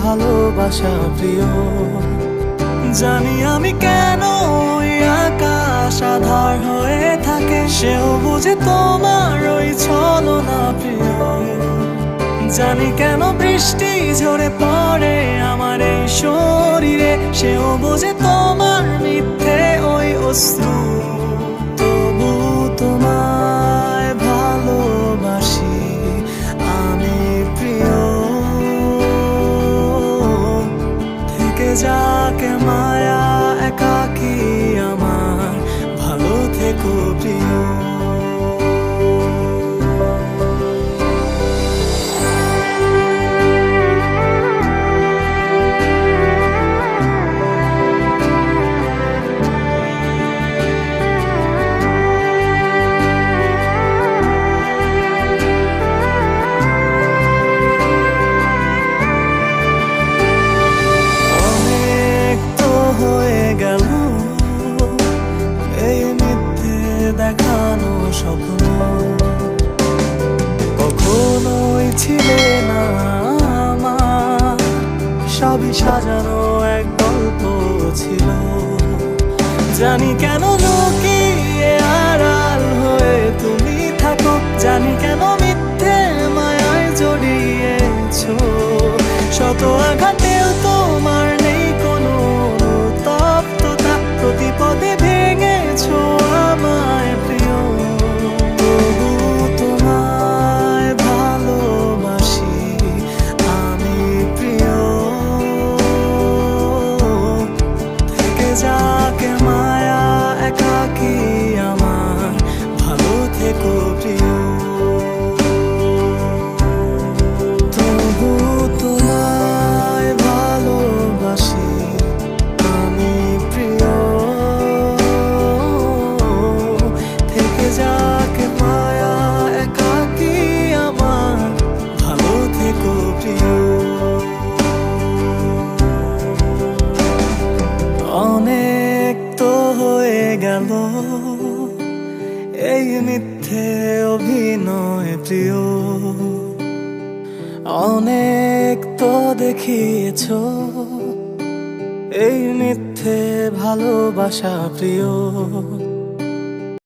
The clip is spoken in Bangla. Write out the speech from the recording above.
ভালোবাসা প্রিয়। জানি আমি কেন ওই আকাশ আধার হয়ে থাকে, সেও বুঝে তোমার ওই ছলনা প্রিয়। জানি কেন বৃষ্টি ঝরে পড়ে আমার এই শরীরে, সেও বোঝে তোমার মিথ্যে ওই অশ্রু। তবু তোমায় ভালোবাসি আমি প্রিয়। থেকে যাকে মায়া একাকী আমার, ভালো থেকো প্রিয়। দেখানো স্বপ্ন কখনোই ছিলে না আমার, সবই সাজানো এক গল্প ছিল। জানি কেন লুকিয়ে আড়াল হয়ে তুমি থাকো, জানি কেন মিথ্যে মায়ায় জড়িয়েছো। শত আঘাতেও তোমার নেই কোনো তপ্ততা, প্রতি পদে ভেঙেছো আমায় প্রিয়। তবু তোমায় ভালোবাসি আমি প্রিয়। থেকে যাকে মায়া একাকী আমার, ভালো থেকো প্রিয়। তবু তোমায় ভালোবাসি আমি প্রিয়। থেকে যাকে মায়া একাকী আমার, ভালো থেকো প্রিয়। অনেক তো হয়ে গেল এই মিথ্যে অভিনয় প্রিয়। অনেক তো দেখিয়েছো এই মিথ্যে ভালোবাসা প্রিয়।